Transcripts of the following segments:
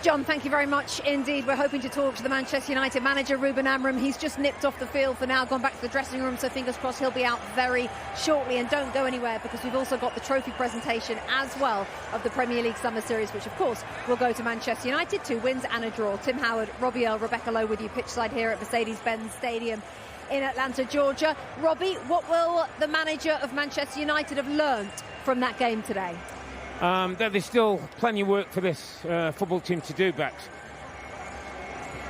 John, thank you very much indeed. We're hoping to talk to the Manchester United manager, Ruben Amorim. He's just nipped off the field for now, gone back to the dressing room, so fingers crossed he'll be out very shortly. And don't go anywhere, because we've also got the trophy presentation as well of the Premier League Summer Series, which of course will go to Manchester United. 2 wins and a draw. Tim Howard, Robbie Earle, Rebecca Lowe with you pitchside here at Mercedes-Benz Stadium in Atlanta, Georgia. Robbie, what will the manager of Manchester United have learnt from that game today? That there's still plenty of work for this football team to do, Bex.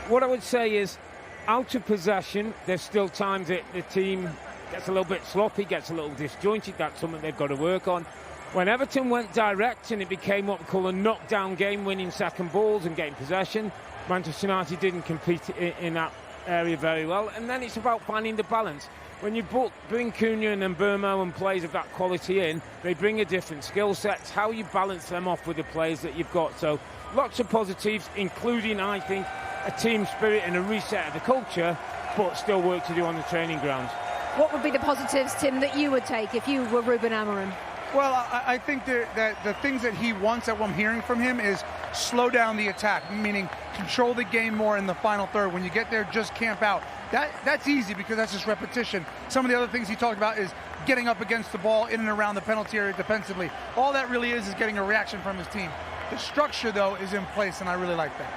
What I would say is, out of possession, there's still times that the team gets a little bit sloppy, gets a little disjointed. That's something they've got to work on. When Everton went direct and it became what we call a knockdown game, winning second balls and getting possession, Manchester United didn't compete in that area very well. And then it's about finding the balance. When you bring Cunha and Burmo and players of that quality in, they bring a different skill set. It's how you balance them off with the players that you've got. So lots of positives, including, I think, a team spirit and a reset of the culture, but still work to do on the training grounds. What would be the positives, Tim, that you would take if you were Ruben Amorim? Well, I think that the things that he wants, that what I'm hearing from him, is slow down the attack, meaning control the game more in the final third. When you get there, just camp out. That's easy because that's just repetition. Some of the other things he talked about is getting up against the ball in and around the penalty area defensively. All that really is getting a reaction from his team. The structure, though, is in place, and I really like that.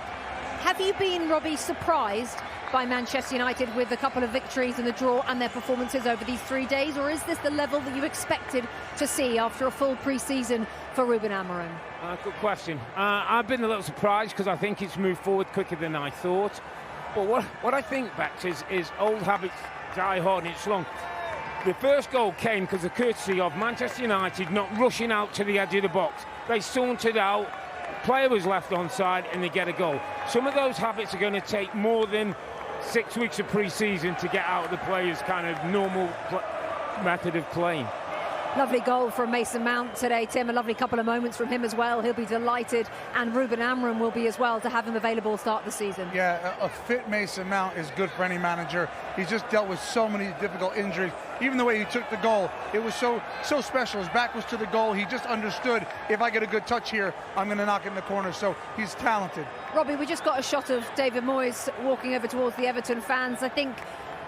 Have you been, Robbie, surprised by Manchester United with a couple of victories and a draw and their performances over these 3 days, or is this the level that you expected to see after a full pre-season for Ruben Amorim? Good question. I've been a little surprised because I think it's moved forward quicker than I thought. But what I think, Bex, is old habits die hard and it's long. The first goal came because of courtesy of Manchester United not rushing out to the edge of the box. They sauntered out, player was left onside, and they get a goal. Some of those habits are going to take more than 6 weeks of pre-season to get out of the players' kind of normal method of playing. Lovely goal from Mason Mount today, Tim. A lovely couple of moments from him as well. He'll be delighted, and Ruben Amorim will be as well, to have him available to start the season. Yeah, a fit Mason Mount is good for any manager. He's just dealt with so many difficult injuries. Even the way he took the goal, it was so special. His back was to the goal. He just understood, if I get a good touch here, I'm going to knock it in the corner. So he's talented. Robbie, we just got a shot of David Moyes walking over towards the Everton fans. I think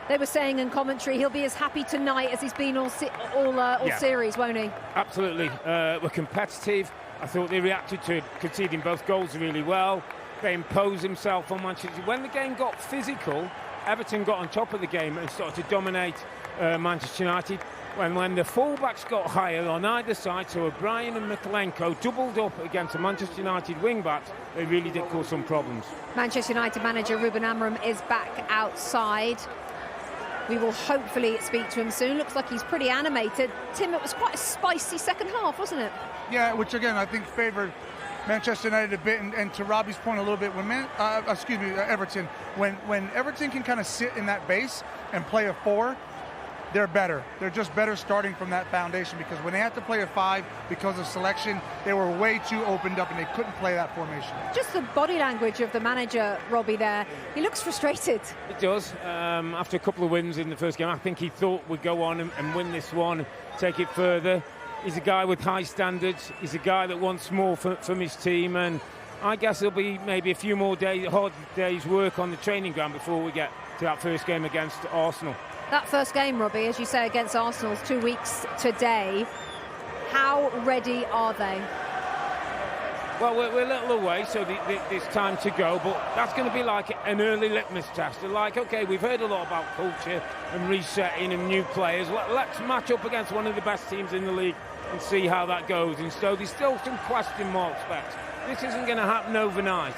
they were saying in commentary he'll be as happy tonight as he's been all series, won't he? Absolutely. We're competitive. I thought they reacted to conceding both goals really well. They imposed themselves on Manchester. When the game got physical, Everton got on top of the game and started to dominate Manchester United. When the fullbacks got higher on either side, so O'Brien and Mykolenko doubled up against the Manchester United wing-backs, they really did cause some problems. Manchester United manager Ruben Amorim is back outside. We will hopefully speak to him soon. Looks like he's pretty animated. Tim, it was quite a spicy second half, wasn't it? Yeah, which again I think favoured Manchester United a bit, and to Robbie's point a little bit, when Everton, when Everton can kind of sit in that base and play a 4, they're better. They're just better starting from that foundation, because when they had to play a 5 because of selection, they were way too opened up and they couldn't play that formation. Just the body language of the manager, Robbie, there. He looks frustrated. It does. After a couple of wins in the first game, I think he thought we'd go on and win this one, take it further. He's a guy with high standards. He's a guy that wants more from his team, and I guess there'll be maybe a few more hard days' work on the training ground before we get to that first game against Arsenal. That first game, Robbie, as you say, against Arsenal, is 2 weeks today. How ready are they? Well, we're a little away, so there's time to go, but that's going to be like an early litmus test. They're like, OK, we've heard a lot about culture and resetting and new players. Let's match up against one of the best teams in the league and see how that goes. And so there's still some question marks, Bex. This isn't going to happen overnight.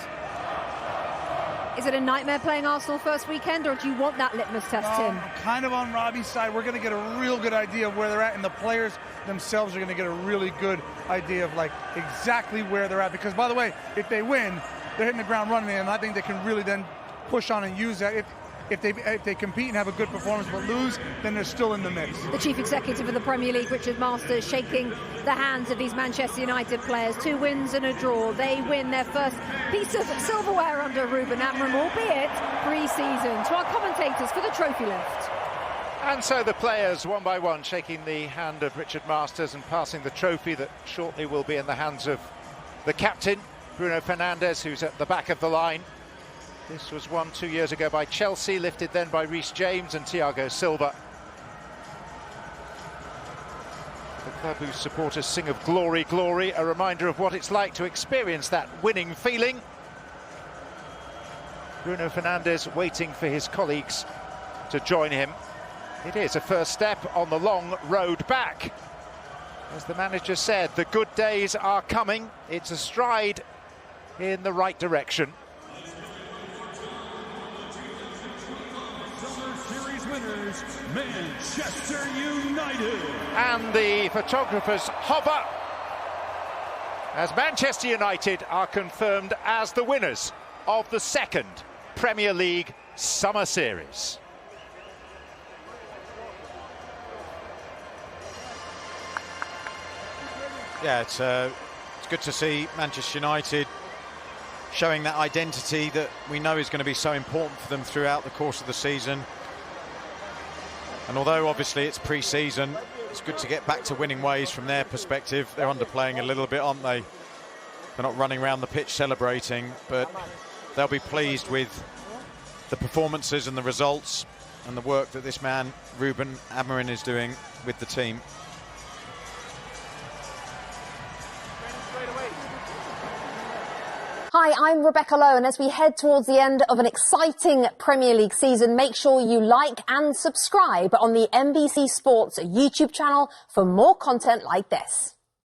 Is it a nightmare playing Arsenal first weekend, or do you want that litmus test, Tim? Kind of on Robbie's side. We're going to get a real good idea of where they're at, and the players themselves are going to get a really good idea of like exactly where they're at. Because, by the way, if they win, they're hitting the ground running, and I think they can really then push on and use that. If they compete and have a good performance but lose, then they're still in the mix. The chief executive of the Premier League, Richard Masters, shaking the hands of these Manchester United players. 2 wins and a draw. They win their first piece of silverware under Ruben Amorim, albeit pre-season. To our commentators for the trophy lift. And so the players, one by one, shaking the hand of Richard Masters and passing the trophy that shortly will be in the hands of the captain Bruno Fernandes, who's at the back of the line. This was won 2 years ago by Chelsea, lifted then by Reece James and Thiago Silva. The club whose supporters sing of glory, glory, a reminder of what it's like to experience that winning feeling. Bruno Fernandes waiting for his colleagues to join him. It is a first step on the long road back. As the manager said, the good days are coming. It's a stride in the right direction. Summer Series winners, Manchester United. And the photographers hover as Manchester United are confirmed as the winners of the second Premier League Summer Series. Yeah, it's good to see Manchester United showing that identity that we know is going to be so important for them throughout the course of the season. And although obviously it's pre-season, it's good to get back to winning ways from their perspective. They're underplaying a little bit, aren't they? They're not running around the pitch celebrating, but they'll be pleased with the performances and the results and the work that this man, Ruben Amorim, is doing with the team. Hi, I'm Rebecca Lowe, and as we head towards the end of an exciting Premier League season, make sure you like and subscribe on the NBC Sports YouTube channel for more content like this.